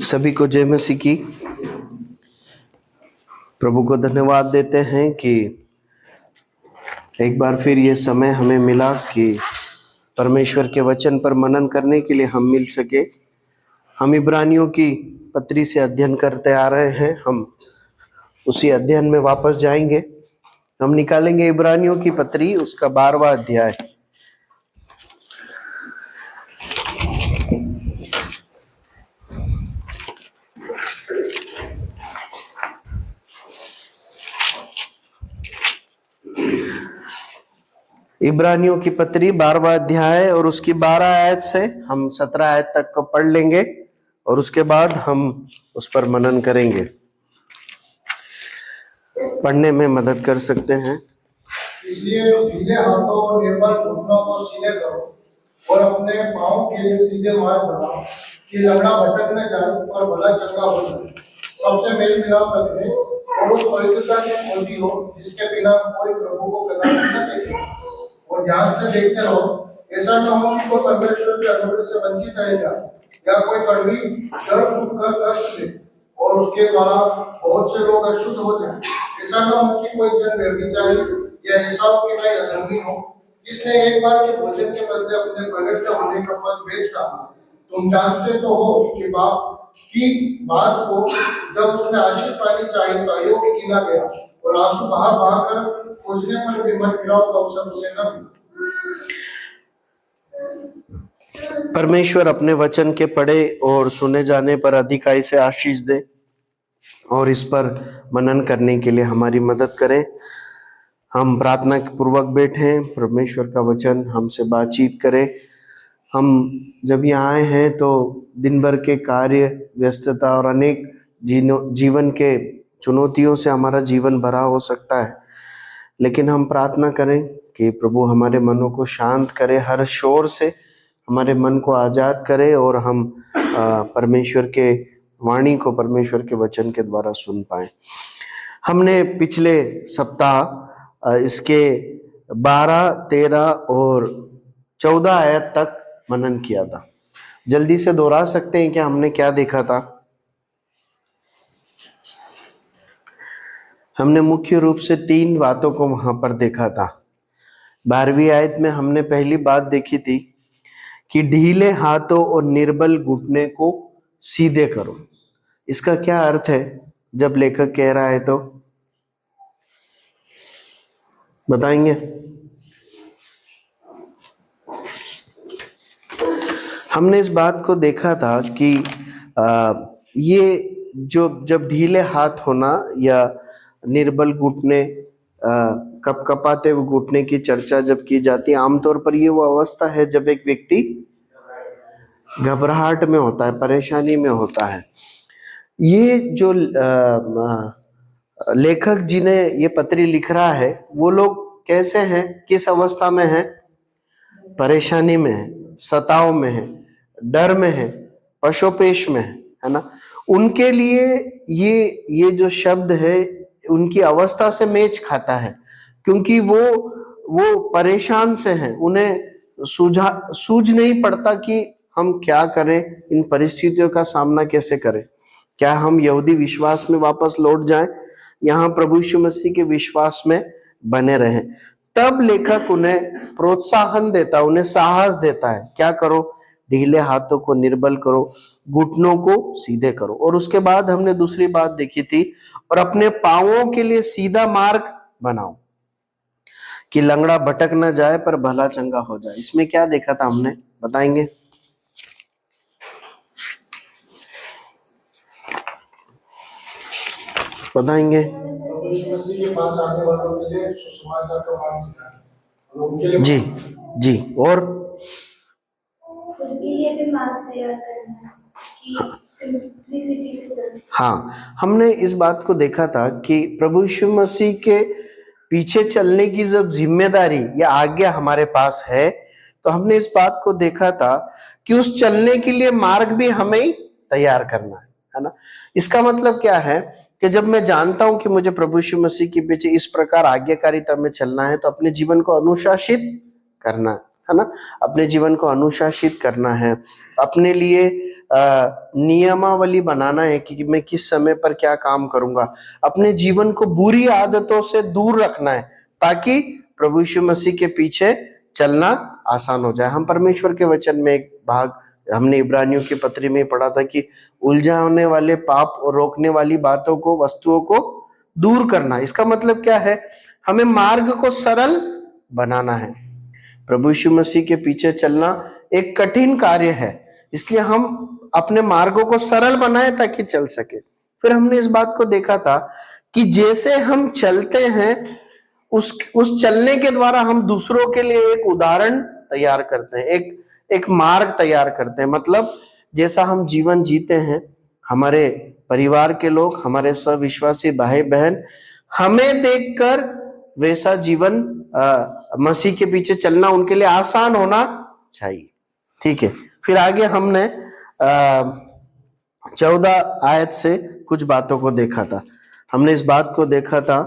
सभी को जय मसीह की। प्रभु को धन्यवाद देते हैं कि एक बार फिर ये समय हमें मिला कि परमेश्वर के वचन पर मनन करने के लिए हम मिल सके। हम इब्रानियों की पत्री से अध्ययन करते आ रहे हैं। हम उसी अध्ययन में वापस जाएंगे। हम निकालेंगे इब्रानियों की पत्री, उसका 12वां अध्याय। इब्रानियों की पत्री 12वां अध्याय और उसकी 12 आयत से हम 17 आयत तक को पढ़ लेंगे और उसके बाद हम उस पर मनन करेंगे। पढ़ने में मदद कर सकते हैं। इसलिए ढीले हाथों और निर्बल घुटनों को सीधे करो और अपने पांवों के लिए सीधे मार्ग बनाओ कि लंगड़ा भटक न जाए और भला चंगा हो जाए। सबसे मेल मिलाप रखने और उस पवित्रता की खोजी हो जिसके बिना कोई प्रभु को कदापि न देखे, और ध्यान से देखते रहो, ऐसा न हो कि कोई परमेश्वर के अनुग्रह से वंचित रह जाए या कोई कड़वी जड़ फूट कर कष्ट दे और उसके द्वारा बहुत से लोग अशुद्ध हो जाए। ऐसा न हो कि कोई जन व्यभिचारी या एसाव की नई अधर्मी हो, जिसने एक बार के भोजन के बदले अपने प्रगट होने का पद बेच डाला। तुम जानते तो हो कि बाप की बात को जब उसने आशीष पानी चाहिए तो अयोग्य गिना गया और आंसू बहा बहा कर खोजने पर भी मन फिराव का अवसर उसे न मिला। परमेश्वर अपने वचन के पढ़े और सुने जाने पर अधिकाई से आशीष दे और इस पर मनन करने के लिए हमारी मदद करें। हम प्रार्थना पूर्वक बैठे, परमेश्वर का वचन हमसे बातचीत करे। हम जब यहाँ आए हैं तो दिन भर के कार्य, व्यस्तता और अनेक जीवन के चुनौतियों से हमारा जीवन भरा हो सकता है, लेकिन हम प्रार्थना करें कि प्रभु हमारे मनों को शांत करे, हर शोर से हमारे मन को आज़ाद करे और हम परमेश्वर के वाणी को, परमेश्वर के वचन के द्वारा सुन पाएं। हमने पिछले सप्ताह इसके 12, 13 और 14 आयत तक मनन किया था। जल्दी से दोहरा सकते हैं कि हमने क्या देखा था? हमने मुख्य रूप से 3 बातों को वहां पर देखा था। 12वीं आयत में हमने पहली बात देखी थी कि ढीले हाथों और निर्बल घुटने को सीधे करो। इसका क्या अर्थ है जब लेखक कह रहा है, तो बताएंगे? हमने इस बात को देखा था कि ये जो जब ढीले हाथ होना या निर्बल घुटने, कपकपाते हुए घुटने की चर्चा जब की जाती है, आमतौर पर ये वो अवस्था है जब एक व्यक्ति घबराहट में होता है, परेशानी में होता है। ये जो लेखक जिन्हें ये पत्री लिख रहा है वो लोग कैसे हैं, किस अवस्था में हैं? परेशानी में है, सताव में है, डर में है, पशोपेश में है ना। उनके लिए ये जो शब्द है उनकी अवस्था से मेच खाता है, क्योंकि वो परेशान से हैं। उन्हें सूझ नहीं पड़ता कि हम क्या करें, इन परिस्थितियों का सामना कैसे करें। क्या हम यहूदी विश्वास में वापस लौट जाएं, यहाँ प्रभु यीशु मसीह के विश्वास में बने रहें? तब लेखक उन्हें प्रोत्साहन देता, उन्हें साहस देता है, क्या करो? ढीले हाथों को निर्बल करो, घुटनों को सीधे करो। और उसके बाद हमने दूसरी बात देखी थी, और अपने पांवों के लिए सीधा मार्ग बनाओ कि लंगड़ा भटक न जाए पर भला चंगा हो जाए। इसमें क्या देखा था हमने, बताएंगे? बताएंगे? जी जी। और हाँ, हमने इस बात को देखा था कि प्रभु यीशु मसीह के पीछे चलने की जब जिम्मेदारी या आज्ञा हमारे पास है, तो हमने इस बात को देखा था कि उस चलने के लिए मार्ग भी हमें ही तैयार करना है ना। इसका मतलब क्या है कि जब मैं जानता हूं कि मुझे प्रभु यीशु मसीह के पीछे इस प्रकार आज्ञाकारिता में चलना है, तो अपने जीवन को अनुशासित करना है ना, अपने जीवन को अनुशासित करना है, अपने लिए नियमावली बनाना है कि मैं किस समय पर क्या काम करूंगा। अपने जीवन को बुरी आदतों से दूर रखना है ताकि प्रभु यीशु मसीह के पीछे चलना आसान हो जाए। हम परमेश्वर के वचन में एक भाग हमने इब्रानियों की पत्री में पढ़ा था कि उलझाने वाले पाप और रोकने वाली बातों को, वस्तुओं को दूर करना। इसका मतलब क्या है? हमें मार्ग को सरल बनाना है। प्रभु यीशु मसीह के पीछे चलना एक कठिन कार्य है, इसलिए हम अपने मार्गों को सरल बनाए ताकि चल सके। फिर हमने इस बात को देखा था कि जैसे हम चलते हैं उस चलने के द्वारा हम दूसरों के लिए एक उदाहरण तैयार करते हैं, एक मार्ग तैयार करते हैं। मतलब जैसा हम जीवन जीते हैं, हमारे परिवार के लोग, हमारे सविश्वासी भाई बहन हमें देखकर वैसा जीवन मसीह के पीछे चलना उनके लिए आसान होना चाहिए। ठीक है, फिर आगे हमने 14 आयत से कुछ बातों को देखा था। हमने इस बात को देखा था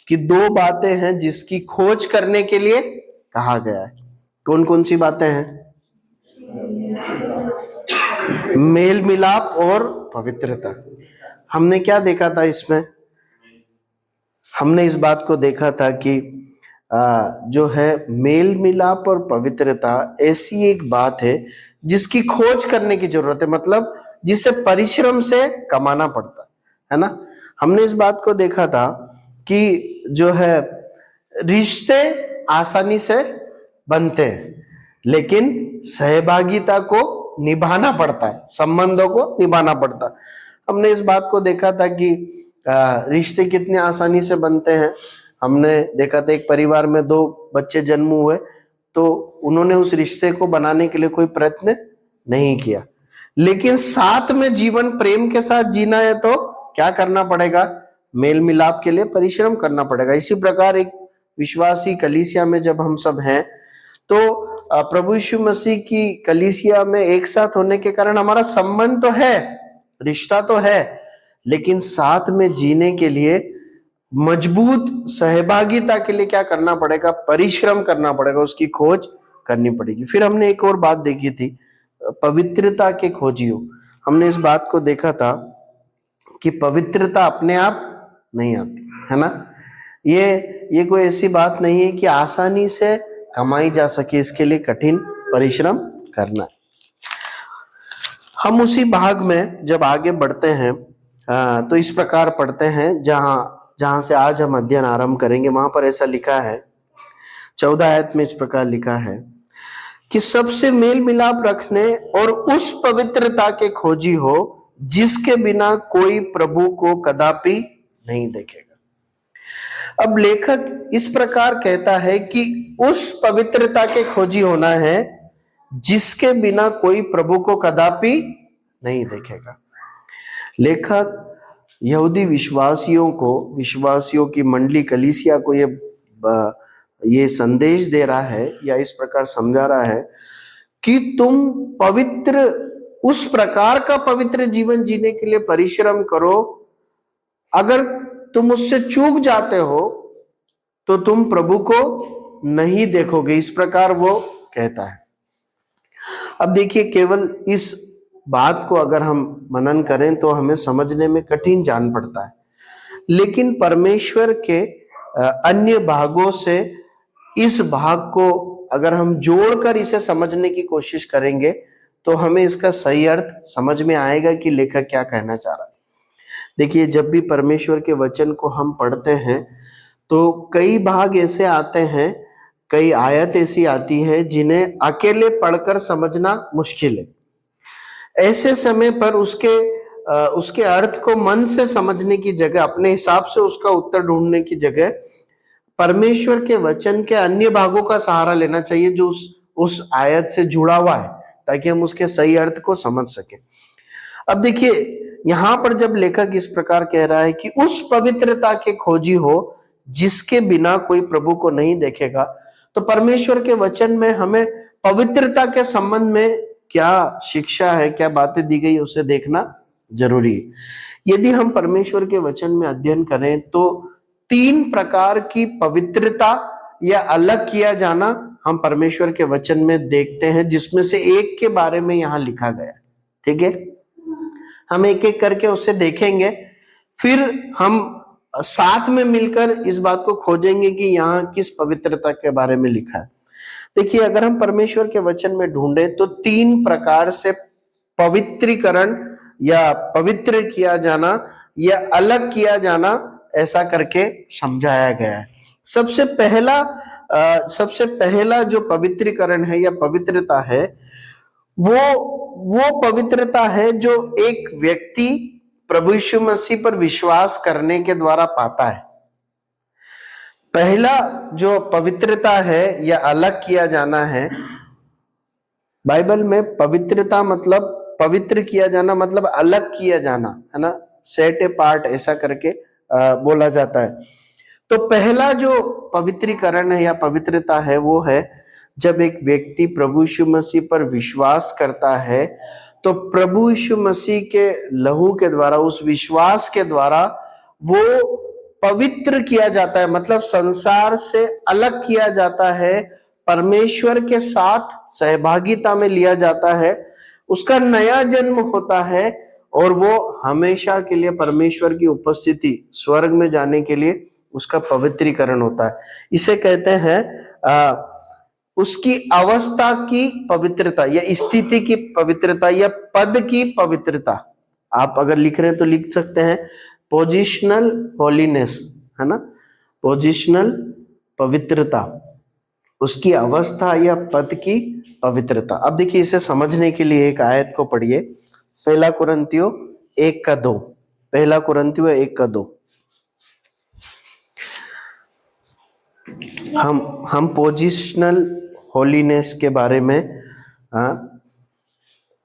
कि 2 बातें हैं जिसकी खोज करने के लिए कहा गया है। कौन कौन सी बातें हैं? मेल मिलाप और पवित्रता। हमने क्या देखा था इसमें? हमने इस बात को देखा था कि जो है मेल मिलाप और पवित्रता ऐसी एक बात है जिसकी खोज करने की जरूरत है, मतलब जिसे परिश्रम से कमाना पड़ता है ना। हमने इस बात को देखा था कि जो है रिश्ते आसानी से बनते हैं, लेकिन सहभागिता को निभाना पड़ता है, संबंधों को निभाना पड़ता है। हमने इस बात को देखा था कि रिश्ते कितने आसानी से बनते हैं। हमने देखा था एक परिवार में 2 बच्चे जन्म हुए तो उन्होंने उस रिश्ते को बनाने के लिए कोई प्रयत्न नहीं किया, लेकिन साथ में जीवन प्रेम के साथ जीना है तो क्या करना पड़ेगा? मेल मिलाप के लिए परिश्रम करना पड़ेगा। इसी प्रकार एक विश्वासी कलीसिया में जब हम सब हैं तो प्रभु यीशु मसीह की कलीसिया में एक साथ होने के कारण हमारा संबंध तो है, रिश्ता तो है, लेकिन साथ में जीने के लिए मजबूत सहभागिता के लिए क्या करना पड़ेगा? परिश्रम करना पड़ेगा, उसकी खोज करनी पड़ेगी। फिर हमने एक और बात देखी थी, पवित्रता के खोजियों। हमने इस बात को देखा था कि पवित्रता अपने आप नहीं आती है ना। ये कोई ऐसी बात नहीं है कि आसानी से कमाई जा सके, इसके लिए कठिन परिश्रम करना है। हम उसी भाग में जब आगे बढ़ते हैं तो इस प्रकार पढ़ते हैं, जहां से आज हम अध्ययन आरंभ करेंगे वहां पर ऐसा लिखा है, 14 आयत में इस प्रकार लिखा है कि सबसे मेल मिलाप रखने और उस पवित्रता के खोजी हो जिसके बिना कोई प्रभु को कदापि नहीं देखेगा। अब लेखक इस प्रकार कहता है कि उस पवित्रता के खोजी होना है जिसके बिना कोई प्रभु को कदापि नहीं देखेगा। लेखक यहूदी विश्वासियों की मंडली कलीसिया को ये संदेश दे रहा है या इस प्रकार समझा रहा है कि तुम उस प्रकार का पवित्र जीवन जीने के लिए परिश्रम करो। अगर तुम उससे चूक जाते हो तो तुम प्रभु को नहीं देखोगे, इस प्रकार वो कहता है। अब देखिए, केवल इस बात को अगर हम मनन करें तो हमें समझने में कठिन जान पड़ता है, लेकिन परमेश्वर के अन्य भागों से इस भाग को अगर हम जोड़कर इसे समझने की कोशिश करेंगे तो हमें इसका सही अर्थ समझ में आएगा कि लेखक क्या कहना चाह रहा है। देखिए, जब भी परमेश्वर के वचन को हम पढ़ते हैं तो कई भाग ऐसे आते हैं, कई आयत ऐसी आती है जिन्हें अकेले पढ़कर समझना मुश्किल है। ऐसे समय पर उसके अर्थ को मन से समझने की जगह, अपने हिसाब से उसका उत्तर ढूंढने की जगह परमेश्वर के वचन के अन्य भागों का सहारा लेना चाहिए जो उस आयत से जुड़ा हुआ है, ताकि हम उसके सही अर्थ को समझ सकें। अब देखिए, यहां पर जब लेखक इस प्रकार कह रहा है कि उस पवित्रता के खोजी हो जिसके बिना कोई प्रभु को नहीं देखेगा, तो परमेश्वर के वचन में हमें पवित्रता के संबंध में क्या शिक्षा है, क्या बातें दी गई, उसे देखना जरूरी है। यदि हम परमेश्वर के वचन में अध्ययन करें तो 3 प्रकार की पवित्रता या अलग किया जाना हम परमेश्वर के वचन में देखते हैं, जिसमें से एक के बारे में यहां लिखा गया है। ठीक है, हम एक एक करके उससे देखेंगे, फिर हम साथ में मिलकर इस बात को खोजेंगे कि यहाँ किस पवित्रता के बारे में लिखा है। देखिए, अगर हम परमेश्वर के वचन में ढूंढे तो 3 प्रकार से पवित्रीकरण या पवित्र किया जाना या अलग किया जाना, ऐसा करके समझाया गया है। सबसे पहला जो पवित्रीकरण है या पवित्रता है, वो पवित्रता है जो एक व्यक्ति प्रभु यीशु मसीह पर विश्वास करने के द्वारा पाता है। पहला जो पवित्रता है या अलग किया जाना है, बाइबल में पवित्रता मतलब पवित्र किया जाना मतलब अलग किया जाना, है ना, सेट ए पार्ट ऐसा करके बोला जाता है। तो पहला जो पवित्रीकरण है या पवित्रता है वो है जब एक व्यक्ति प्रभु यीशु मसीह पर विश्वास करता है, तो प्रभु यीशु मसीह के लहू के द्वारा, उस विश्वास के द्वारा वो पवित्र किया जाता है, मतलब संसार से अलग किया जाता है, परमेश्वर के साथ सहभागिता में लिया जाता है, उसका नया जन्म होता है और वो हमेशा के लिए परमेश्वर की उपस्थिति, स्वर्ग में जाने के लिए उसका पवित्रीकरण होता है। इसे कहते हैं उसकी अवस्था की पवित्रता या स्थिति की पवित्रता या पद की पवित्रता। आप अगर लिख रहे हैं तो लिख सकते हैं पोजिशनल होलीनेस, है ना, पोजिशनल पवित्रता, उसकी अवस्था या पद की पवित्रता। अब देखिए, इसे समझने के लिए एक आयत को पढ़िए, 1 कुरिन्थियों 1:2। 1 कुरिन्थियों 1:2। हम पोजिशनल होलीनेस के बारे में,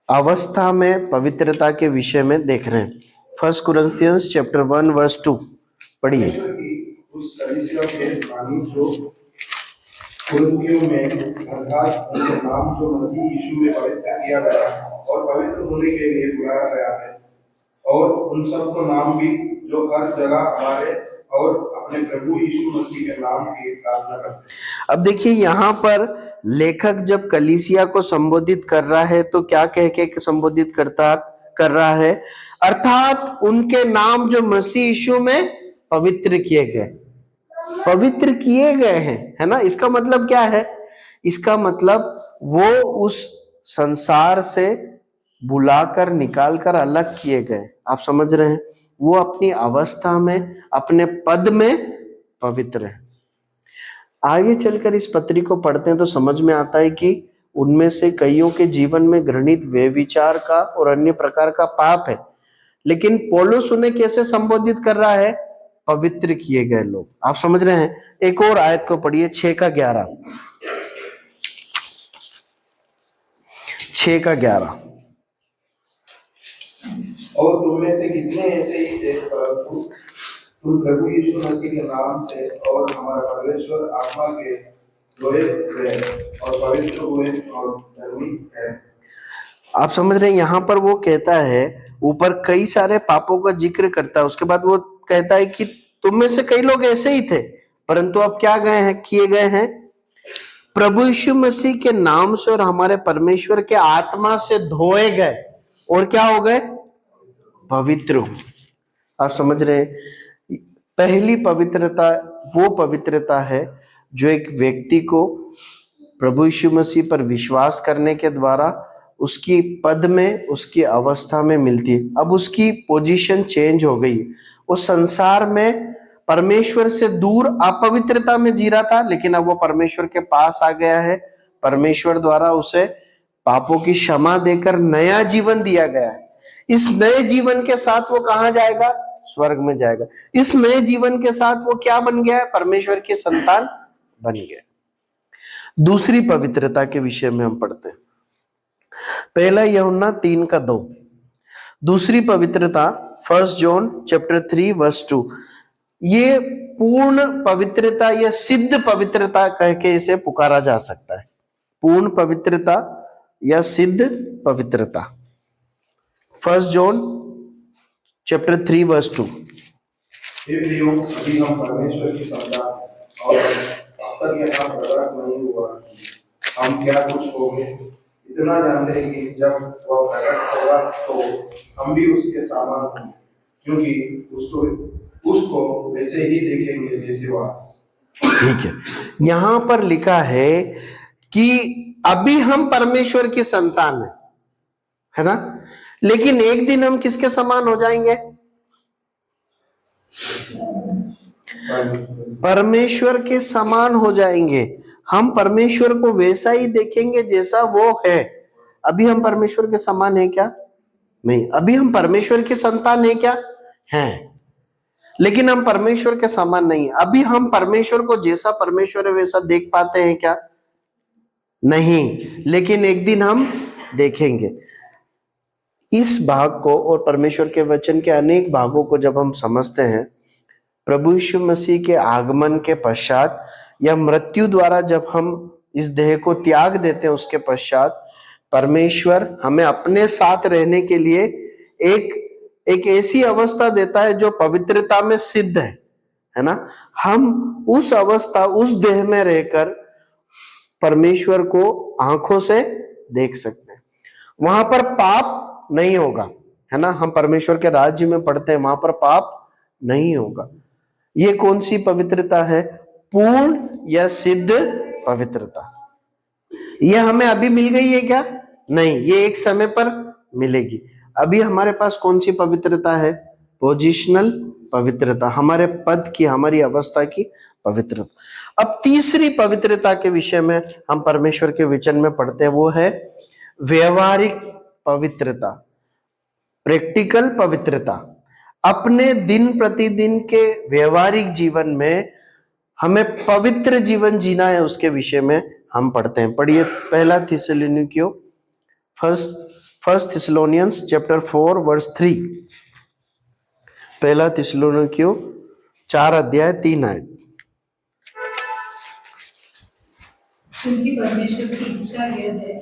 अवस्था में पवित्रता के विषय में देख रहे हैं। 1 कुरिन्थियंस चैप्टर 1 वर्स 2 पढ़िए। उस कलीसिया के मानी जो कुरिन्थियों में अर्थात उनके नाम जो मसीह यीशु में पवित्र किया गया और पवित्र होने के लिए बुलाया गया है, और उन सबको नाम भी जो हर जगह हमारे और अपने प्रभु यीशु मसीह के नाम की प्रार्थना करते हैं। अब देखिए, यहाँ पर लेखक जब कलीसिया को संबोधित कर रहा है तो क्या कह के संबोधित कर रहा है, अर्थात उनके नाम जो मसीह यीशु में पवित्र किए गए हैं, है ना। इसका मतलब क्या है? इसका मतलब वो उस संसार से बुलाकर निकालकर अलग किए गए। आप समझ रहे हैं? वो अपनी अवस्था में, अपने पद में पवित्र है। आगे चलकर इस पत्री को पढ़ते हैं तो समझ में आता है कि उनमें से कईयों के जीवन में घृणित व्यभिचार का और अन्य प्रकार का पाप है, लेकिन पौलुस उन्हें कैसे संबोधित कर रहा है? पवित्र किए गए लोग। आप समझ रहे हैं? एक और आयत को पढ़िए, 6:11। 6:11। और तुम में से कितने ऐसे ही थे, परंतु तुम प्रभु यीशु मसीह के नाम से और हमारा परमेश्वर आत्मा के लोहे गए और पवित्र हुए और धर्मी है। आप समझ रहे हैं? यहाँ पर वो कहता है, ऊपर कई सारे पापों का जिक्र करता है, उसके बाद वो कहता है कि तुम में से कई लोग ऐसे ही थे, परंतु अब क्या किए गए हैं? प्रभु यीशु मसीह के नाम से और हमारे परमेश्वर के आत्मा से धोए गए और क्या हो गए? पवित्र हो। आप समझ रहे हैं? पहली पवित्रता वो पवित्रता है जो एक व्यक्ति को प्रभु यीशु मसीह पर विश्वास करने के द्वारा उसकी पद में, उसकी अवस्था में मिलती है। अब उसकी पोजीशन चेंज हो गई। वो संसार में परमेश्वर से दूर अपवित्रता में जी रहा था, लेकिन अब वो परमेश्वर के पास आ गया है। परमेश्वर द्वारा उसे पापों की क्षमा देकर नया जीवन दिया गया है। इस नए जीवन के साथ वो कहाँ जाएगा? स्वर्ग में जाएगा। इस नए जीवन के साथ वो क्या बन गया है? परमेश्वर की संतान बन गया। दूसरी पवित्रता के विषय में हम पढ़ते हैं, 1 यूहन्ना 3:2। दूसरी पवित्रता 1 जॉन चैप्टर 3 वर्स 2। ये पूर्ण पवित्रता या सिद्ध पवित्रता कह के इसे पुकारा जा सकता है। पूर्ण पवित्रता या सिद्ध पवित्रता। 1 जॉन चैप्टर 3 वर्स 2। अभी हम परमेश्वर की संतान और अब तक यहाँ प्रकट नहीं हुआ हम क्या कुछ होंगे, इतना जानते हैं कि जब वह प्रकट होगा तो हम भी उसके समान होंगे, क्योंकि उसको वैसे ही देखेंगे जैसे वह। ठीक है, यहां पर लिखा है कि अभी हम परमेश्वर की संतान है ना, लेकिन एक दिन हम किसके समान हो जाएंगे? परमेश्वर के समान हो जाएंगे। हम परमेश्वर को वैसा ही देखेंगे जैसा वो है। अभी हम परमेश्वर के समान है क्या? नहीं। अभी हम परमेश्वर की संतान है क्या? हैं, लेकिन हम परमेश्वर के समान नहीं। अभी हम परमेश्वर को जैसा परमेश्वर है वैसा देख पाते हैं क्या? नहीं, लेकिन एक दिन हम देखेंगे। इस भाग को और परमेश्वर के वचन के अनेक भागों को जब हम समझते हैं, प्रभु यीशु मसीह के आगमन के पश्चात या मृत्यु द्वारा जब हम इस देह को त्याग देते हैं, उसके पश्चात परमेश्वर हमें अपने साथ रहने के लिए एक ऐसी अवस्था देता है जो पवित्रता में सिद्ध है ना। हम उस अवस्था, उस देह में रहकर परमेश्वर को आंखों से देख सकते हैं। वहां पर पाप नहीं होगा, है ना। हम परमेश्वर के राज्य में पढ़ते हैं, वहां पर पाप नहीं होगा। ये कौन सी पवित्रता है? पूर्ण या सिद्ध पवित्रता। ये हमें अभी मिल गई है क्या? नहीं, ये एक समय पर मिलेगी। अभी हमारे पास कौन सी पवित्रता है? पोजिशनल पवित्रता, हमारे पद की, हमारी अवस्था की पवित्रता। अब तीसरी पवित्रता के विषय में हम परमेश्वर के वचन में पढ़ते हैं, वो है व्यवहारिक पवित्रता, प्रैक्टिकल पवित्रता। अपने दिन प्रतिदिन के व्यवहारिक जीवन में हमें पवित्र जीवन जीना है, उसके विषय में हम पढ़ते हैं। पढ़िए फर्स्ट थिस्सलुनीयंस चैप्टर 4 वर्स 3। पहला थिस्सलुनीकियों 4 अध्याय 3 आयत। क्योंकि परमेश्वर की इच्छा यह है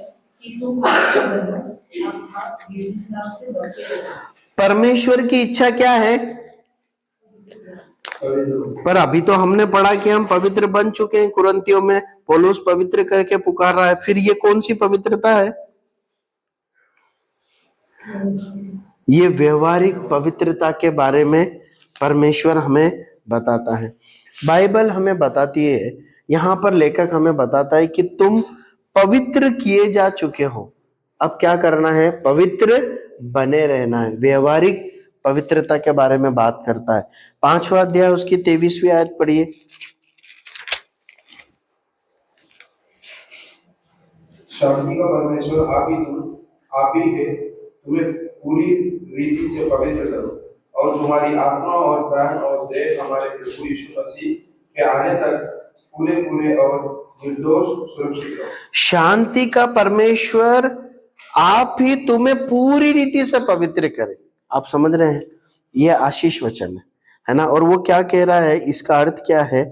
कि तुम पवित्र बनो, अर्थात व्यभिचार से बचे रहो। परमेश्वर की इच्छा क्या है? पर अभी तो हमने पढ़ा कि हम पवित्र बन चुके हैं। कुरिन्थियों में पौलुस पवित्र करके पुकार रहा है। फिर ये कौन सी पवित्रता है? ये व्यवहारिक पवित्रता के बारे में परमेश्वर हमें बताता है। बाइबल हमें बताती है, यहां पर लेखक हमें बताता है कि तुम पवित्र किए जा चुके हो। अब क्या करना है? पवित्र बने रहना है। व्यवहारिक पवित्रता के बारे में बात करता है। 5वां अध्याय उसकी 23वीं आयत पढ़िए। शांति का परमेश्वर आप ही है। तुम्हें पूरी रीति से पवित्र करो और तुम्हारी आत्मा और प्राण और देह हमारे प्रभु यीशु मसीह के आने तक पूरे और निर्दोष सुरक्षित रहो। शांति का परमेश्वर आप ही तुम्हें पूरी रीति से पवित्र करे। आप समझ रहे हैं? यह आशीष वचन है ना। और वो क्या कह रहा है, इसका अर्थ क्या है?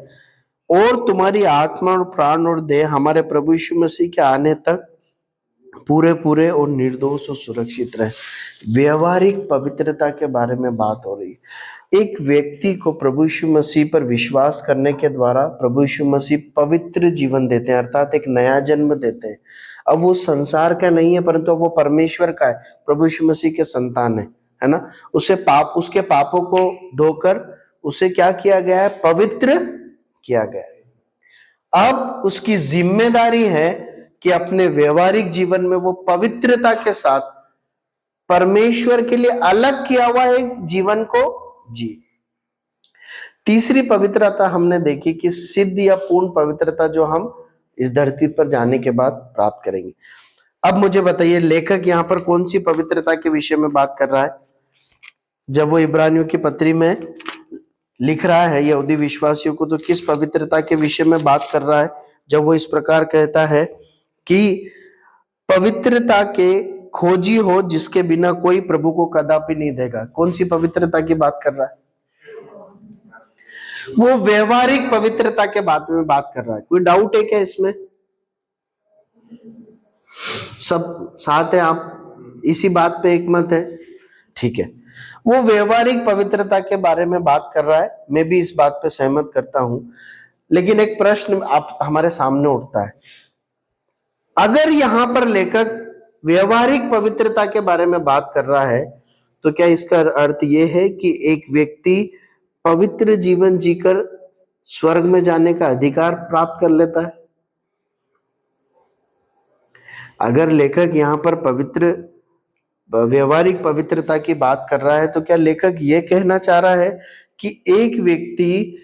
और तुम्हारी आत्मा और प्राण और देह हमारे प्रभु यीशु मसीह के आने तक पूरे और निर्दोष और सुरक्षित रहे। व्यवहारिक पवित्रता के बारे में बात हो रही है। एक व्यक्ति को प्रभु यीशु मसीह पर विश्वास करने के द्वारा प्रभु यीशु मसीह पवित्र जीवन देते हैं, अर्थात एक नया जन्म देते हैं। अब वो संसार का नहीं है, परंतु वो परमेश्वर का है, प्रभु यीशु मसीह के संतान है ना। उसके पापों को धोकर उसे क्या किया गया है? पवित्र किया गया है। अब उसकी जिम्मेदारी है कि अपने व्यवहारिक जीवन में वो पवित्रता के साथ परमेश्वर के लिए अलग किया हुआ एक जीवन को जी। तीसरी पवित्रता हमने देखी कि सिद्ध या पूर्ण पवित्रता, जो हम इस धरती पर जाने के बाद प्राप्त करेंगे। अब मुझे बताइए, लेखक यहाँ पर कौन सी पवित्रता के विषय में बात कर रहा है? जब वो इब्रानियों की पत्री में लिख रहा है यहूदी विश्वासियों को, तो किस पवित्रता के विषय में बात कर रहा है? जब वो इस प्रकार कहता है कि पवित्रता के खोजी हो जिसके बिना कोई प्रभु को कदापि नहीं देगा। कौन सी पवित्रता की बात कर रहा है? वो व्यवहारिक पवित्रता के बारे में बात कर रहा है। कोई डाउट है क्या इसमें? सब साथ है? आप इसी बात पे एकमत है? ठीक है, वो व्यवहारिक पवित्रता के बारे में बात कर रहा है। मैं भी इस बात पे सहमत करता हूं, लेकिन एक प्रश्न आप हमारे सामने उठता है। अगर यहां पर लेखक व्यवहारिक पवित्रता के बारे में बात कर रहा है, तो क्या इसका अर्थ यह है कि एक व्यक्ति पवित्र जीवन जीकर स्वर्ग में जाने का अधिकार प्राप्त कर लेता है? अगर लेखक यहां पर व्यवहारिक पवित्रता की बात कर रहा है, तो क्या लेखक यह कहना चाह रहा है कि एक व्यक्ति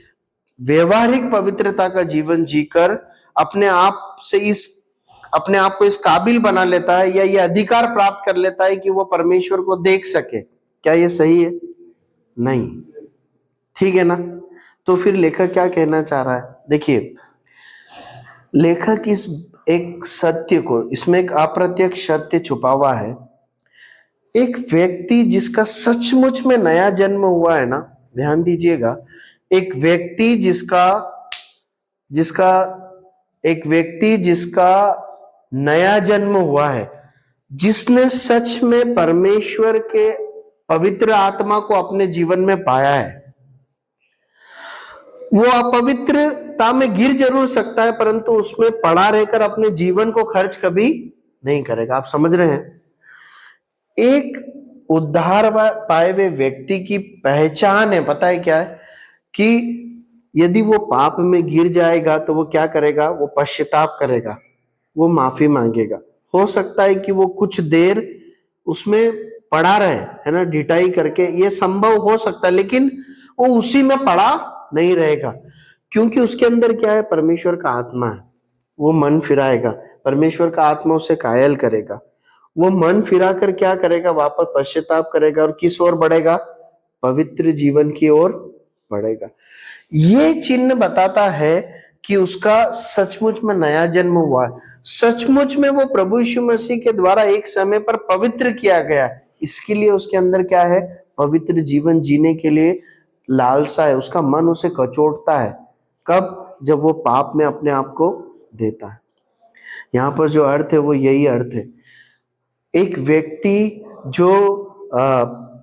व्यवहारिक पवित्रता का जीवन जीकर अपने आप को इस काबिल बना लेता है, या ये अधिकार प्राप्त कर लेता है कि वो परमेश्वर को देख सके? क्या ये सही है? नहीं। ठीक है ना? तो फिर लेखक क्या कहना चाह रहा है? देखिए, लेखक इस एक सत्य को, इसमें एक अप्रत्यक्ष सत्य छुपा हुआ है। एक व्यक्ति जिसका सचमुच में नया जन्म हुआ है ना, ध्यान दीजिएगा, एक व्यक्ति जिसका नया जन्म हुआ है, जिसने सच में परमेश्वर के पवित्र आत्मा को अपने जीवन में पाया है, वो अपवित्रता में गिर जरूर सकता है, परंतु उसमें पड़ा रहकर अपने जीवन को खर्च कभी नहीं करेगा। आप समझ रहे हैं? एक उद्धार पाए हुए व्यक्ति की पहचान है, पता है क्या है? कि यदि वो पाप में गिर जाएगा तो वो क्या करेगा? वो पश्चाताप करेगा, वो माफी मांगेगा। हो सकता है कि वो कुछ देर उसमें पड़ा रहे, है ना, ढिठाई करके, ये संभव हो सकता है, लेकिन वो उसी में पड़ा नहीं रहेगा, क्योंकि उसके अंदर क्या है? परमेश्वर का आत्मा है। वो मन फिराएगा, परमेश्वर का आत्मा उसे कायल करेगा। वो मन फिरा कर क्या करेगा? वापस पश्चाताप करेगा और किस ओर बढ़ेगा? पवित्र जीवन की ओर बढ़ेगा। ये चिन्ह बताता है कि उसका सचमुच में नया जन्म हुआ है, सचमुच में वो प्रभु यीशु मसीह के द्वारा एक समय पर पवित्र किया गया है। इसके लिए उसके अंदर क्या है? पवित्र जीवन जीने के लिए लालसा है, उसका मन उसे कचोटता है। कब? जब वो पाप में अपने आप को देता है। यहाँ पर जो अर्थ है वो यही अर्थ है। एक व्यक्ति जो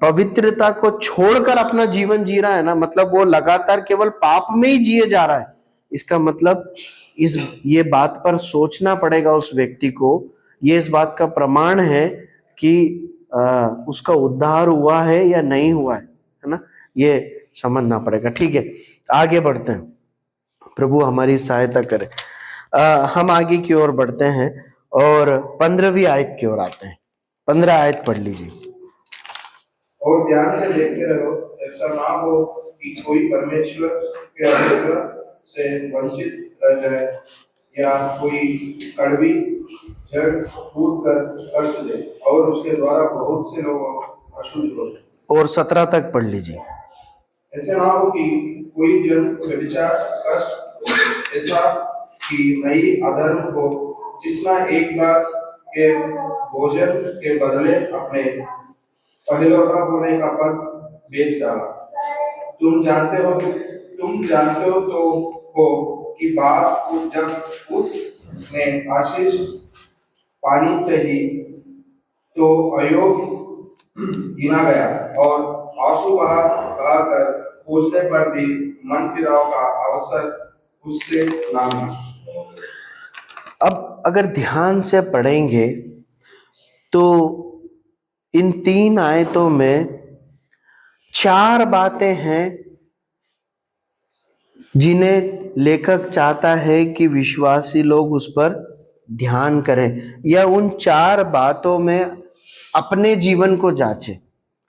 पवित्रता को छोड़कर अपना जीवन जी रहा है ना, मतलब वो लगातार केवल पाप में ही जिए जा रहा है, इसका मतलब ये बात पर सोचना पड़ेगा उस व्यक्ति को। ये इस बात का प्रमाण है कि उसका उद्धार हुआ है या नहीं हुआ है ना, ये समझना पड़ेगा। ठीक है, आगे बढ़ते हैं, प्रभु हमारी सहायता करे। हम आगे की ओर बढ़ते हैं और 15वीं आयत की ओर आते हैं। 15 आयत पढ़ लीजिए। और ध्यान से देखते रहो, ऐसा ना हो कि कोई परमेश्वर के अनुग्रह से वंचित रह जाए, या कोई कड़वी जड़ फूट कर कष्ट दे और उसके द्वारा बहुत से लोग अशुद्ध हो। और 17 तक पढ़ लीजिए। ऐसे ना हो कि कोई जन व्यभिचार कष्ट ऐसा कि नई अधर्म को, जिसना एक बार के भोजन के बदले अपने पहलौठा होने का पद बेच डाला। तुम जानते हो तो हो कि बाप जब उसने आशीष पानी चाहिए तो अयोग्य गिना गया, और आंसू बहाकर खोजने पर भी मन फिराव का अवसर उससे ना मिला। अब अगर ध्यान से पढ़ेंगे तो इन 3 आयतों में 4 बातें हैं जिन्हें लेखक चाहता है कि विश्वासी लोग उस पर ध्यान करें, या उन 4 बातों में अपने जीवन को जांचें, है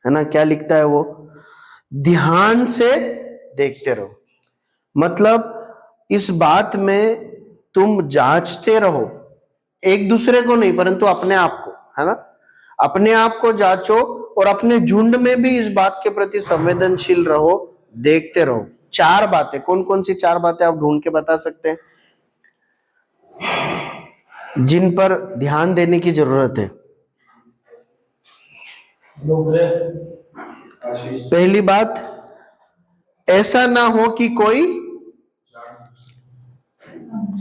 ना। क्या लिखता है वो? ध्यान से देखते रहो, मतलब इस बात में तुम जांचते रहो, एक दूसरे को नहीं परंतु अपने आप को, है ना। अपने आप को जांचो और अपने झुंड में भी इस बात के प्रति संवेदनशील रहो, देखते रहो। 4 बातें, कौन कौन सी 4 बातें आप ढूंढ के बता सकते हैं जिन पर ध्यान देने की जरूरत है? पहली बात, ऐसा ना हो कि कोई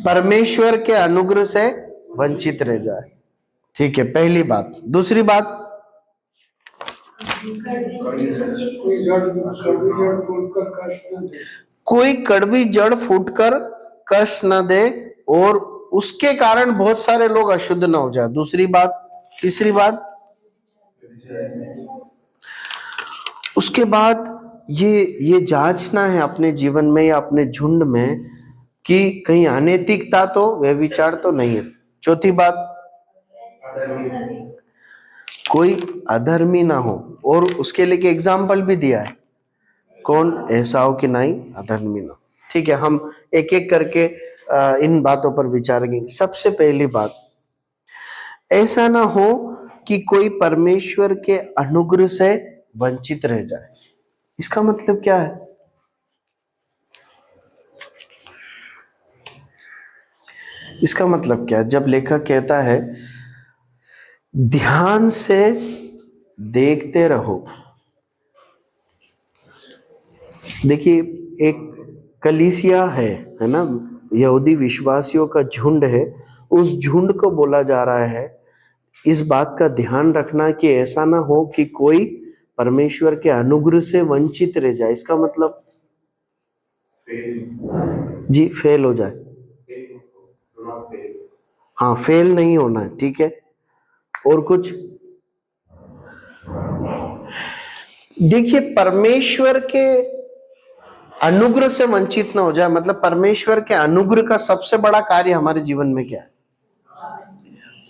परमेश्वर के अनुग्रह से वंचित रह जाए। ठीक है, पहली बात। दूसरी बात, कोई कड़वी जड़ फूटकर कष्ट न दे और उसके कारण बहुत सारे लोग अशुद्ध न हो जाए। दूसरी बात, तीसरी बात, उसके बाद ये जांचना है अपने जीवन में या अपने झुंड में कि कहीं अनैतिकता तो व्यभिचार तो नहीं है। चौथी बात, कोई अधर्मी ना हो, और उसके लिए के एग्जाम्पल भी दिया है, कौन, एसाव की नाई अधर्मी ना हो। ठीक है, हम एक एक करके इन बातों पर विचारेंगे। सबसे पहली बात, ऐसा ना हो कि कोई परमेश्वर के अनुग्रह से वंचित रह जाए। इसका मतलब क्या है? इसका मतलब क्या है? जब लेखक कहता है ध्यान से देखते रहो, देखिए एक कलीसिया है ना, यहूदी विश्वासियों का झुंड है, उस झुंड को बोला जा रहा है इस बात का ध्यान रखना कि ऐसा ना हो कि कोई परमेश्वर के अनुग्रह से वंचित रह जाए। इसका मतलब जी फेल हो जाए, हाँ फेल नहीं होना है, ठीक है। और कुछ, देखिए परमेश्वर के अनुग्रह से वंचित ना हो जाए, मतलब परमेश्वर के अनुग्रह का सबसे बड़ा कार्य हमारे जीवन में क्या है?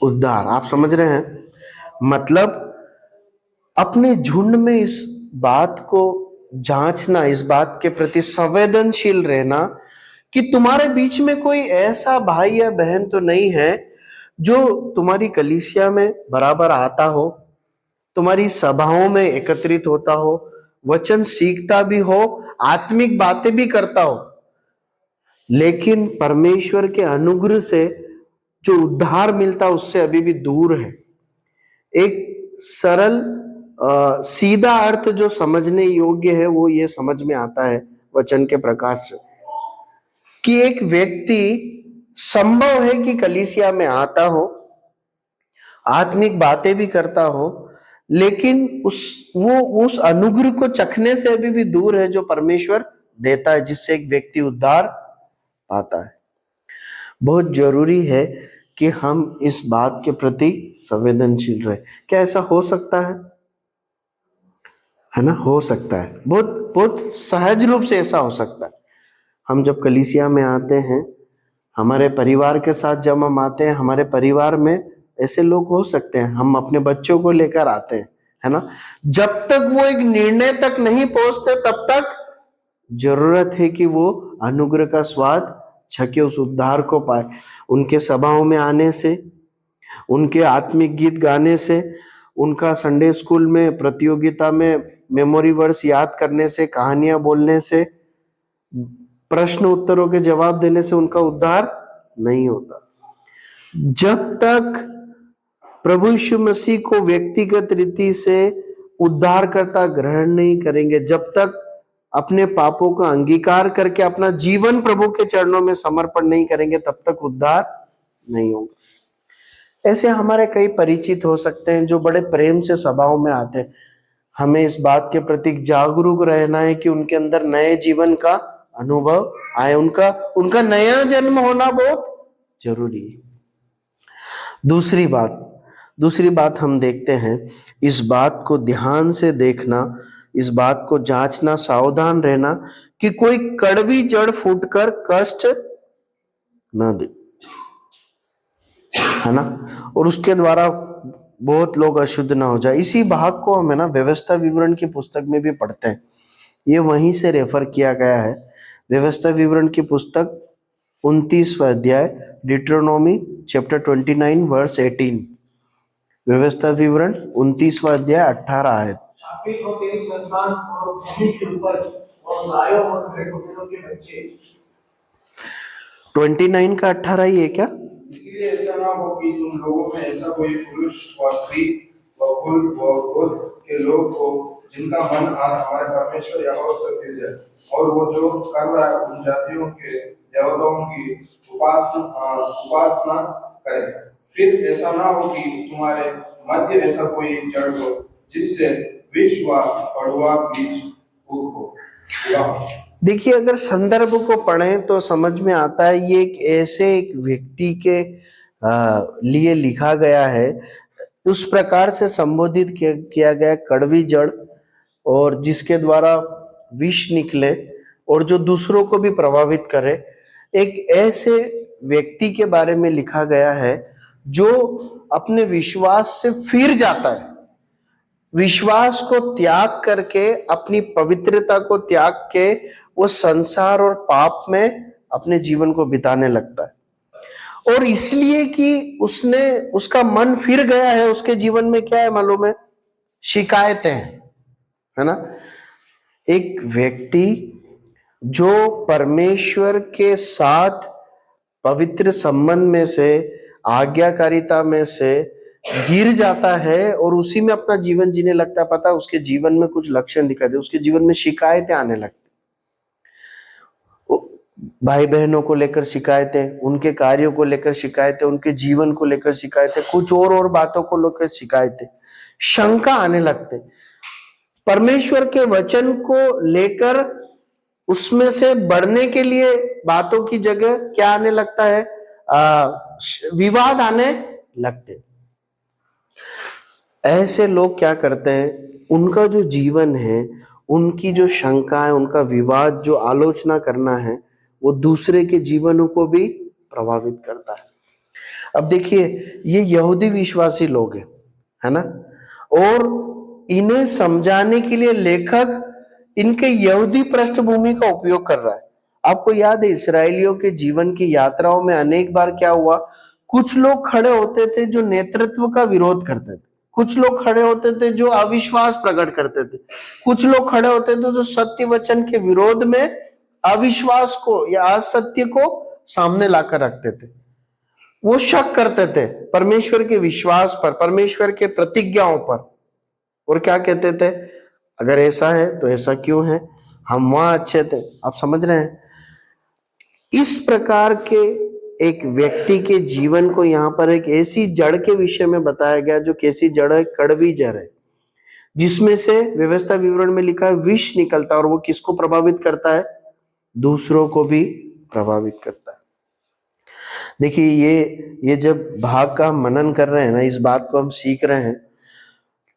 उद्धार। आप समझ रहे हैं? मतलब अपने झुंड में इस बात को जांचना, इस बात के प्रति संवेदनशील रहना कि तुम्हारे बीच में कोई ऐसा भाई या बहन तो नहीं है जो तुम्हारी कलीसिया में बराबर आता हो, तुम्हारी सभाओं में एकत्रित होता हो, वचन सीखता भी हो, आत्मिक बातें भी करता हो, लेकिन परमेश्वर के अनुग्रह से जो उद्धार मिलता उससे अभी भी दूर है। एक सरल सीधा अर्थ जो समझने योग्य है वो ये समझ में आता है वचन के प्रकाश से कि एक व्यक्ति संभव है कि कलीसिया में आता हो, आत्मिक बातें भी करता हो, लेकिन उस अनुग्रह को चखने से अभी भी दूर है जो परमेश्वर देता है, जिससे एक व्यक्ति उद्धार पाता है। बहुत जरूरी है कि हम इस बात के प्रति संवेदनशील रहे। क्या ऐसा हो सकता है ना? हो सकता है, बहुत बहुत सहज रूप से ऐसा हो सकता है। हम जब कलीसिया में आते हैं, हमारे परिवार के साथ जब हम आते हैं, हमारे परिवार में ऐसे लोग हो सकते हैं, हम अपने बच्चों को लेकर आते हैं, है ना, जब तक वो एक निर्णय तक नहीं पहुंचते तब तक जरूरत है कि वो अनुग्रह का स्वाद छके, उस उद्धार को पाए। उनके सभाओं में आने से, उनके आत्मिक गीत गाने से, उनका संडे स्कूल में प्रतियोगिता में मेमोरी वर्स याद करने से, कहानियां बोलने से, प्रश्न उत्तरों के जवाब देने से उनका उद्धार नहीं होता। जब तक प्रभु यीशु मसीह को व्यक्तिगत रीति से उद्धारकर्ता ग्रहण नहीं करेंगे, जब तक अपने पापों का अंगीकार करके अपना जीवन प्रभु के चरणों में समर्पण नहीं करेंगे, तब तक उद्धार नहीं होगा। ऐसे हमारे कई परिचित हो सकते हैं जो बड़े प्रेम से सभाओं में आते हैं। हमें इस बात के प्रति जागरूक रहना है कि उनके अंदर नए जीवन का अनुभव आए, उनका नया जन्म होना बहुत जरूरी है। दूसरी बात हम देखते हैं, इस बात को ध्यान से देखना, इस बात को जांचना, सावधान रहना कि कोई कड़वी जड़ फूटकर कष्ट ना दे, है ना, और उसके द्वारा बहुत लोग अशुद्ध ना हो जाए। इसी भाग को हम, है ना, व्यवस्था विवरण की पुस्तक में भी पढ़ते हैं, ये वहीं से रेफर किया गया है। व्यवस्था विवरण की पुस्तक 29वां अध्याय, डिट्रोनोमी चैप्टर 29 वर्स 18। व्यवस्था विवरण 29वां अध्याय 18 आयत। शापित हो तेरी संतान और भूमि की उपज और गायों और भेड़-बकरियों के बच्चे। 29 का 18 ही है क्या? इसलिए ऐसा ना हो कि तुम लोगों में ऐसा कोई पुरुष व स्त्री व कुल व गोत्र के लोग हो जिनका मन आज हमारे परमेश्वर यहोवा से फिर जाए, और वो जो कर रहा है उन जातियों के देवताओं की उपासना करे। फिर ऐसा ना हो कि तुम्हारे मध्य ऐसा कोई जड़ हो जिससे विष व कड़वा बीज हो। देखिए, अगर संदर्भ को पढ़ें तो समझ में आता है ये एक ऐसे एक व्यक्ति के लिए लिखा गया है। उस प्रकार से संबोधित किया गया कड़वी जड़, और जिसके द्वारा विष निकले और जो दूसरों को भी प्रभावित करे, एक ऐसे व्यक्ति के बारे में लिखा गया है जो अपने विश्वास से फिर जाता है, विश्वास को त्याग करके, अपनी पवित्रता को त्याग के वो संसार और पाप में अपने जीवन को बिताने लगता है। और इसलिए कि उसका मन फिर गया है, उसके जीवन में क्या है मालूम है? शिकायतें हैं, है ना। एक व्यक्ति जो परमेश्वर के साथ पवित्र संबंध में से, आज्ञाकारिता में से गिर जाता है और उसी में अपना जीवन जीने लगता है, पता है उसके जीवन में कुछ लक्षण दिखाई दे, उसके जीवन में शिकायतें आने लगती, भाई बहनों को लेकर शिकायतें, उनके कार्यों को लेकर शिकायतें, उनके जीवन को लेकर शिकायतें, कुछ और बातों को लेकर शिकायतें, शंका आने लगते। परमेश्वर के वचन को लेकर उसमें से बढ़ने के लिए बातों की जगह क्या आने लगता है? विवाद आने लगते। ऐसे लोग क्या करते हैं? उनका जो जीवन है, उनकी जो शंका है, उनका विवाद, जो आलोचना करना है, वो दूसरे के जीवनों को भी प्रभावित करता है। अब देखिए, ये यहूदी विश्वासी लोग हैं, है ना, और इन्हें समझाने के लिए लेखक इनके यहूदी पृष्ठभूमि का उपयोग कर रहा है। आपको याद है इस्राएलियों के जीवन की यात्राओं में अनेक बार क्या हुआ? कुछ लोग खड़े होते थे जो नेतृत्व का विरोध करते थे, कुछ लोग खड़े होते थे जो अविश्वास प्रकट करते थे, कुछ लोग खड़े होते थे जो सत्य वचन के विरोध में अविश्वास को या असत्य को सामने लाकर रखते थे। वो शक करते थे परमेश्वर के विश्वास पर, परमेश्वर के प्रतिज्ञाओं पर, और क्या कहते थे? अगर ऐसा है तो ऐसा क्यों है, हम वहां अच्छे थे। आप समझ रहे हैं? इस प्रकार के एक व्यक्ति के जीवन को यहाँ पर एक ऐसी जड़ के विषय में बताया गया, जो कैसी जड़ है? कड़वी जड़ है, जिसमें से व्यवस्था विवरण में लिखा है विष निकलता है, और वो किसको प्रभावित करता है? दूसरों को भी प्रभावित करता है। देखिए, ये जब भाग का मनन कर रहे हैं ना, इस बात को हम सीख रहे हैं,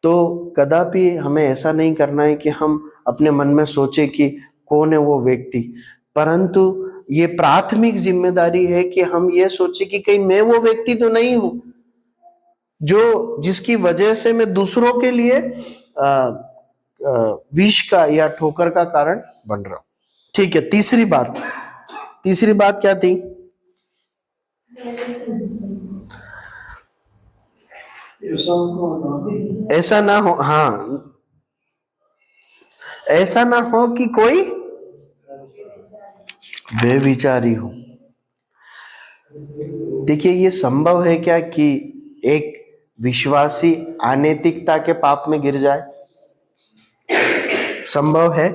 तो कदापि हमें ऐसा नहीं करना है कि हम अपने मन में सोचे कि कौन है वो व्यक्ति, परंतु ये प्राथमिक जिम्मेदारी है कि हम ये सोचे कि कहीं मैं वो व्यक्ति तो नहीं हूं जिसकी वजह से मैं दूसरों के लिए विष का या ठोकर का कारण बन रहा हूं। ठीक है, तीसरी बात क्या थी? ऐसा ना हो, हाँ, ऐसा ना हो कि कोई बेविचारी हो। देखिए, ये संभव है क्या कि एक विश्वासी अनैतिकता के पाप में गिर जाए? संभव है।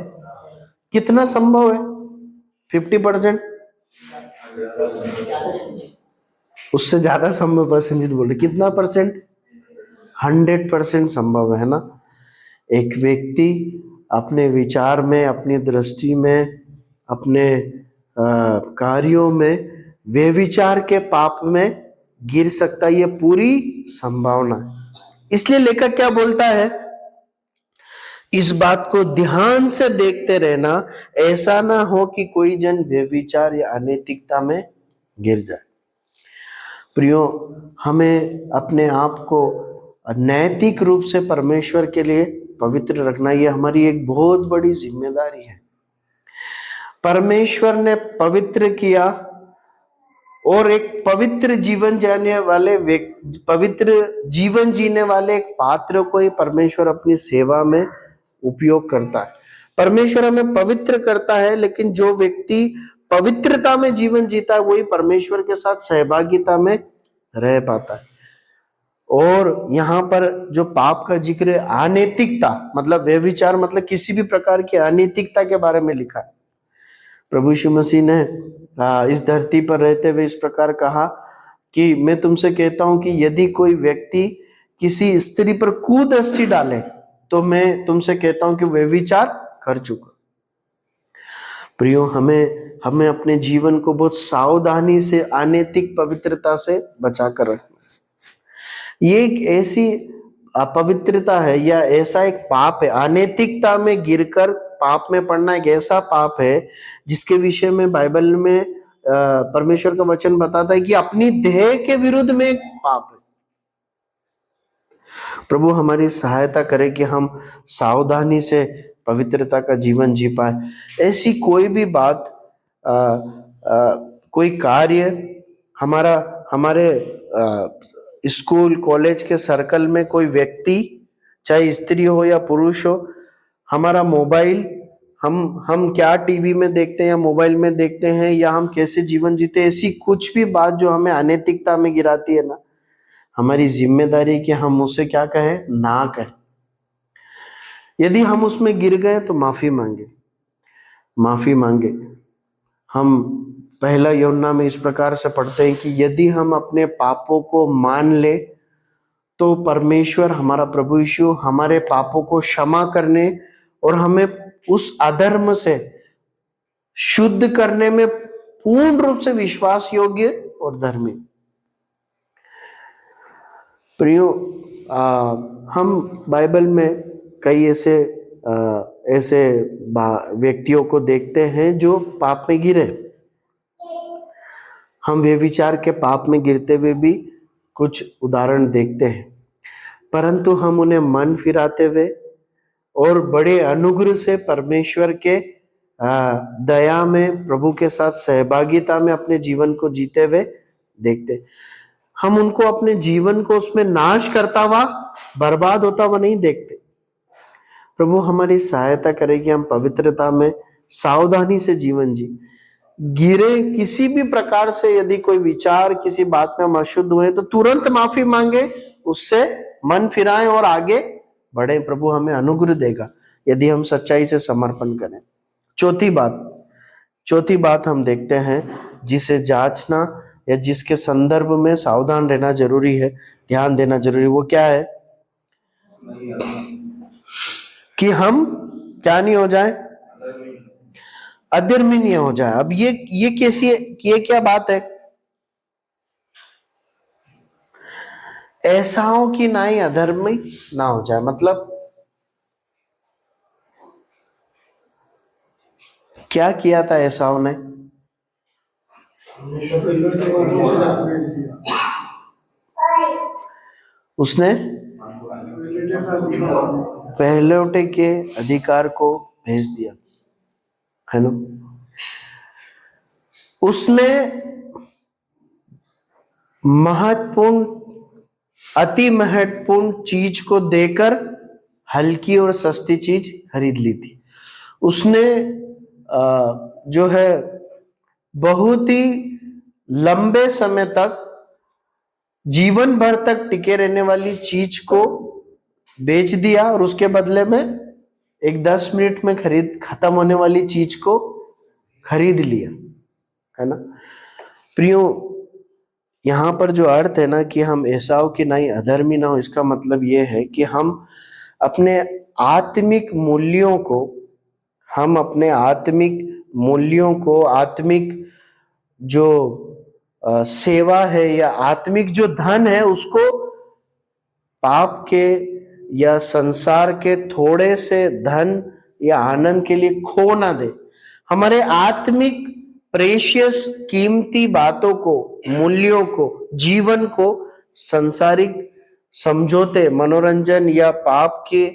कितना संभव है? 50%? उससे ज्यादा संभव है। संजीत बोल रहे, कितना परसेंट? 100% संभव है ना। एक व्यक्ति अपने विचार में, अपनी दृष्टि में, अपने कार्यों में व्यभिचार के पाप में गिर सकता है, ये पूरी संभावना है। इसलिए लेखक क्या बोलता है? इस बात को ध्यान से देखते रहना, ऐसा ना हो कि कोई जन व्यभिचार या अनैतिकता में गिर जाए। प्रियो, हमें अपने आप को नैतिक रूप से परमेश्वर के लिए पवित्र रखना, ये हमारी एक बहुत बड़ी जिम्मेदारी है। परमेश्वर ने पवित्र किया, और एक पवित्र जीवन जीने वाले एक पात्र को ही परमेश्वर अपनी सेवा में उपयोग करता है। परमेश्वर हमें पवित्र करता है, लेकिन जो व्यक्ति पवित्रता में जीवन जीता है, वही परमेश्वर के साथ सहभागिता में रह पाता है। और यहाँ पर जो पाप का जिक्र है, अनैतिकता मतलब व्यभिचार, मतलब किसी भी प्रकार की अनैतिकता के बारे में लिखा है। प्रभु यीशु मसीह ने इस धरती पर रहते हुए इस प्रकार कहा कि मैं तुमसे कहता हूं कि यदि कोई व्यक्ति किसी स्त्री पर कुदृष्टि डाले, तो मैं तुमसे कहता हूं कि व्यभिचार कर चुका। प्रियो, हमें अपने जीवन को बहुत सावधानी से अनैतिक पवित्रता से बचा कर रखना। ये एक ऐसी अपवित्रता है या ऐसा एक पाप है, अनैतिकता में गिरकर पाप में पड़ना एक ऐसा पाप है जिसके विषय में बाइबल में परमेश्वर का वचन बताता है कि अपनी देह के विरुद्ध में एक पाप है। प्रभु हमारी सहायता करे कि हम सावधानी से पवित्रता का जीवन जी पाए। ऐसी कोई भी बात कोई कार्य हमारा हमारे स्कूल कॉलेज के सर्कल में कोई व्यक्ति, चाहे स्त्री हो या पुरुष हो, हमारा मोबाइल, हम क्या टीवी में देखते हैं या मोबाइल में देखते हैं या हम कैसे जीवन जीते, ऐसी कुछ भी बात जो हमें अनैतिकता में गिराती है ना, हमारी जिम्मेदारी है कि हम उसे क्या कहें, ना कहें। यदि हम उसमें गिर गए तो माफी मांगे, माफी मांगे। हम पहला यूहन्ना में इस प्रकार से पढ़ते हैं कि यदि हम अपने पापों को मान ले तो परमेश्वर हमारा प्रभु यीशु हमारे पापों को क्षमा करने और हमें उस अधर्म से शुद्ध करने में पूर्ण रूप से विश्वास योग्य और धर्मी। प्रियो, हम बाइबल में कई ऐसे व्यक्तियों को देखते हैं जो पाप में गिरे। हम व्यभिचार के पाप में गिरते हुए भी कुछ उदाहरण देखते हैं, परंतु हम उन्हें मन फिराते हुए और बड़े अनुग्रह से परमेश्वर के दया में प्रभु के साथ सहभागिता में अपने जीवन को जीते हुए देखते। हम उनको अपने जीवन को उसमें नाश करता हुआ, बर्बाद होता हुआ नहीं देखते। प्रभु हमारी सहायता करे कि हम पवित्रता में सावधानी से जीवन जी। गिरे किसी भी प्रकार से यदि कोई विचार किसी बात में हम अशुद्ध हुए तो तुरंत माफी मांगे, उससे मन फिराएं और आगे बढ़े। प्रभु हमें अनुग्रह देगा यदि हम सच्चाई से समर्पण करें। चौथी बात हम देखते हैं जिसे जांचना या जिसके संदर्भ में सावधान रहना जरूरी है, ध्यान देना जरूरी, वो क्या है कि हम क्या नहीं हो जाए, अधर्मी नहीं हो जाए। अब ये कैसी, ये क्या बात है? एसाओं की नाई अधर्मी ना हो जाए, मतलब क्या किया था एसाव ने? उसने पहलौठे के अधिकार को भेज दिया, है ना। उसने महत्वपूर्ण, अति महत्वपूर्ण चीज को देकर हल्की और सस्ती चीज खरीद ली थी। उसने जो है बहुत ही लंबे समय तक, जीवन भर तक टिके रहने वाली चीज को बेच दिया और उसके बदले में एक 10 मिनट में खत्म होने वाली चीज को खरीद लिया, है ना। प्रियो, यहां पर जो अर्थ है ना कि हम एसाव की नाई अधर्मी ना हो, इसका मतलब ये है कि हम अपने आत्मिक मूल्यों को, आत्मिक जो सेवा है या आत्मिक जो धन है, उसको पाप के या संसार के थोड़े से धन या आनंद के लिए खो ना दे। हमारे आत्मिक प्रेशियस कीमती बातों को, मूल्यों को, जीवन को संसारिक समझौते, मनोरंजन या पाप के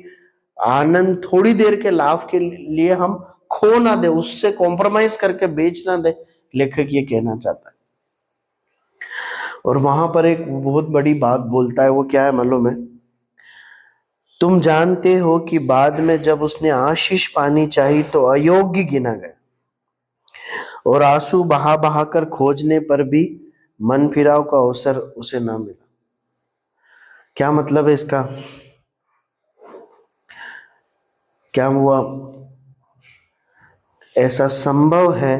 आनंद, थोड़ी देर के लाभ के लिए हम खो ना दे, उससे कॉम्प्रोमाइज करके बेच ना दे, लेखक ये कहना चाहता है। और वहां पर एक बहुत बड़ी बात बोलता है, वो क्या है मालूम है? तुम जानते हो कि बाद में जब उसने आशीष पानी चाहिए तो अयोग्य गिना गया और आंसू बहा बहा कर खोजने पर भी मन फिराव का अवसर उसे ना मिला। क्या मतलब है इसका? क्या हुआ? ऐसा संभव है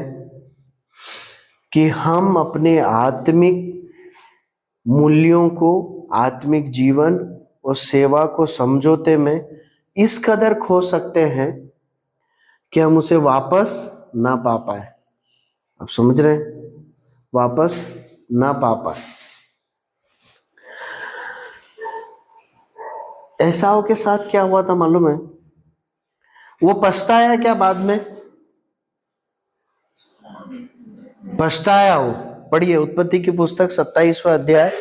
कि हम अपने आत्मिक मूल्यों को, आत्मिक जीवन और सेवा को समझौते में इस कदर खो सकते हैं कि हम उसे वापस ना पा पाए। आप समझ रहे हैं? वापस ना पा पाए। एसाव के साथ क्या हुआ था मालूम है? वो पछताया क्या बाद में? पछताया वो। पढ़िए उत्पत्ति की पुस्तक 27वां अध्याय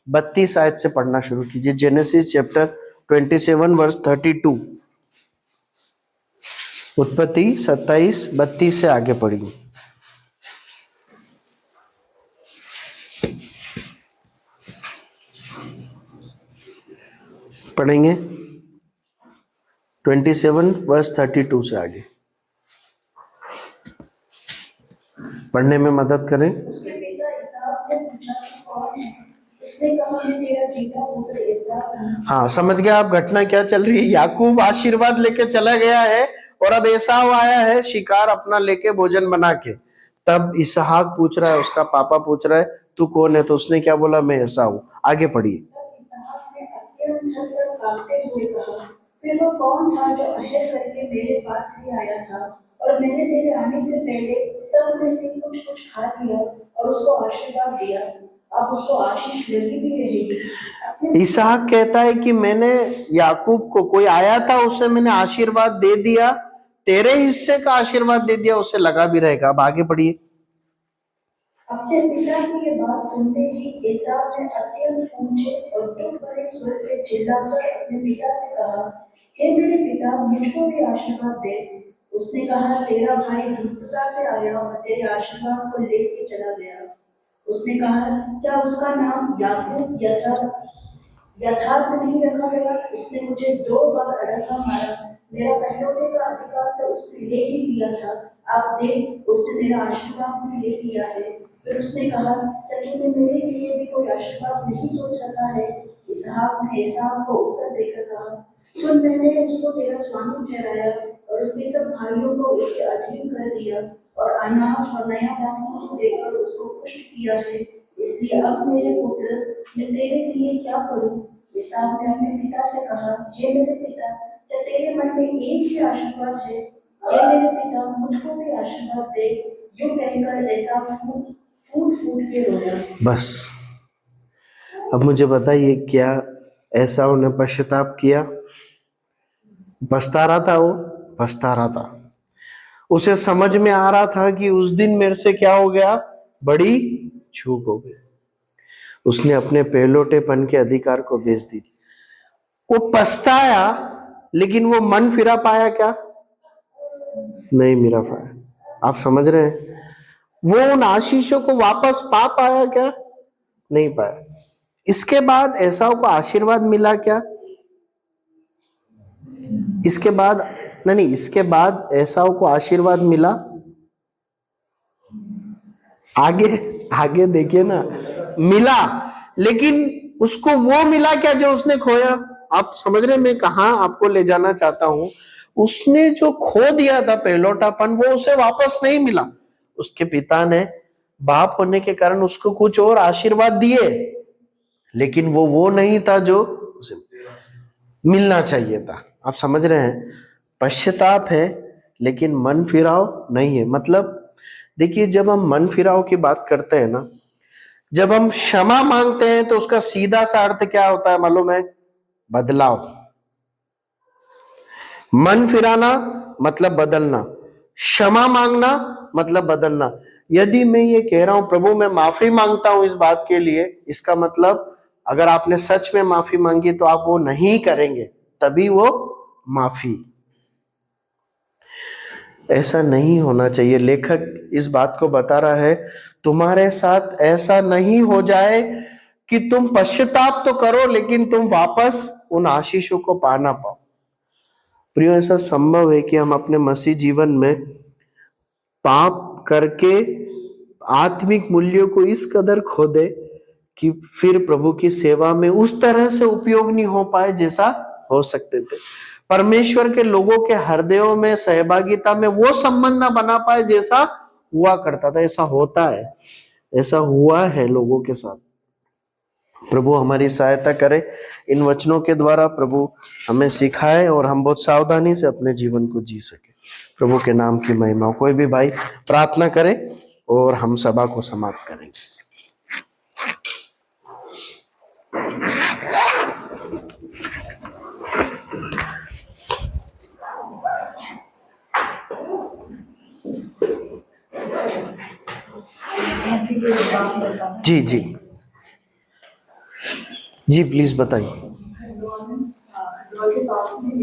32 आयत से पढ़ना शुरू कीजिए। Genesis chapter 27 verse 32। उत्पत्ति 27-32 से आगे पढ़िए। पढ़ेंगे 27 वर्स 32 से आगे। पढ़ने में मदद करें। उसके पिता एसाव ने पूछा कि कौन है? उसने कहा मैं तेरा जीता पुत्र एसाव हूँ। हाँ, समझ गया आप घटना क्या चल रही है? याकूब आशीर्वाद लेके चला गया है और अब एसाव आया है शिकार अपना लेके भोजन बना के। तब इसहाक पूछ रहा है, उसका पापा पूछ रहा है तू कौन है? तो उसने क्या बोला? मैं एसाव हूँ। आगे पढ़िए। तब इसहाक ने अत्यंत थक कांपते हुए कहा, फिर वो कौन था जो अहद करके मेरे पास ले आया था और मैंने तेरे आने से पहले सब में से कुछ कुछ खा लिया और उसको आशीर्वाद दिया। अब उसको आशीष मिलती भी रहेगी। इसहाक कहता है कि मैंने याकूब को, कोई आया था उसे मैंने आशीर्वाद दे दिया, तेरे हिस्से का आशीर्वाद दे दिया, उसे लगा भी रहेगा। अब आगे पढ़िए। अपने पिता की ये बात सुनते ही एसाव ने अत्यंत ऊंचे और दुख भरे स्वर से चिल्लाकर अपने पिता से कहा, हे मेरे पिता, मुझको भी आशीर्वाद दे। उसने कहा, तेरा भाई धूर्तता से आया और तेरे आशीर्वाद को लेके चला गया। उसने कहा, क्या उसका नाम याकूब यथार्थ नहीं रखा गया? उसने मुझे 2 बार अड़ंगा मारा, मेरा पहलौठे का अधिकार तो उसने ले ही लिया था। आप देख, उसने मेरा आशीर्वाद भी ले लिया है। फिर उसने कहा, क्या तूने मेरे लिए भी कोई आशीर्वाद नहीं सोच रखा है? इसहाक ने एसाव को उत्तर देकर कहा, सुन, मैंने उसको तेरा स्वामी ठहराया और उसके सब भाइयों को उसके अधीन कर दिया और अनाज और नया दाखमधु को देकर उसको पुष्ट किया है। इसलिए अब मेरे पुत्र, मैं तेरे लिए क्या करूं? इसहाक ने अपने पिता से कहा, हे मेरे पिता, क्या तेरे मन में एक ही आशीर्वाद है? हे मेरे पिता, मुझको भी आशीर्वाद दे। यूं कहकर एसाव फूट फूट के रोया। बस अब मुझे बताइए, क्या एसाव ने पश्चाताप किया? पछता रहा था, वो पछता रहा था। उसे समझ में आ रहा था कि उस दिन मेरे से क्या हो गया, बड़ी चूक हो गई। उसने अपने पहलौठेपन के अधिकार को बेच दी। वो पछताया, लेकिन वो मन फिरा पाया क्या? नहीं मिला पाया। आप समझ रहे हैं? वो उन आशीषों को वापस पा पाया क्या? नहीं पाया। इसके बाद एसाव को आशीर्वाद मिला क्या? इसके बाद नहीं, इसके बाद एसाव को आशीर्वाद मिला। आगे आगे देखिए ना, मिला, लेकिन उसको वो मिला क्या जो उसने खोया? आप समझ रहे मैं कहां आपको ले जाना चाहता हूं? उसने जो खो दिया था पहलौठापन, वो उसे वापस नहीं मिला। उसके पिता ने बाप होने के कारण उसको कुछ और आशीर्वाद दिए, लेकिन वो नहीं था जो उसे मिलना चाहिए था। आप समझ रहे हैं? पश्चाताप है, लेकिन मन फिराव नहीं है। मतलब देखिए, जब हम मन फिराव की बात करते हैं ना, जब हम क्षमा मांगते हैं तो उसका सीधा सा अर्थ क्या होता है मालूम है? बदलाव। मन फिराना मतलब बदलना, क्षमा मांगना मतलब बदलना। यदि मैं ये कह रहा हूं प्रभु मैं माफी मांगता हूं इस बात के लिए, इसका मतलब अगर आपने सच में माफी मांगी तो आप वो नहीं करेंगे, तभी वो माफी। ऐसा नहीं होना चाहिए। लेखक इस बात को बता रहा है, तुम्हारे साथ ऐसा नहीं हो जाए कि तुम पश्चाताप तो करो लेकिन तुम वापस उन आशीषों को पा ना पाओ। प्रियो, ऐसा संभव है कि हम अपने मसीह जीवन में पाप करके आत्मिक मूल्यों को इस कदर खो दे कि फिर प्रभु की सेवा में उस तरह से उपयोग नहीं हो पाए जैसा हो सकते थे। परमेश्वर के लोगों के हृदयों में सहभागिता में वो संबंध ना बना पाए जैसा हुआ करता था। ऐसा होता है, ऐसा हुआ है लोगों के साथ। प्रभु हमारी सहायता करे। इन वचनों के द्वारा प्रभु हमें सिखाए और हम बहुत सावधानी से अपने जीवन को जी सके। प्रभु के नाम की महिमा। कोई भी भाई प्रार्थना करे और हम सभा को समाप्त करेंगे। मैं फिर ये बात बताऊँ। जी जी जी प्लीज बताइए। हरिद्वार के पास में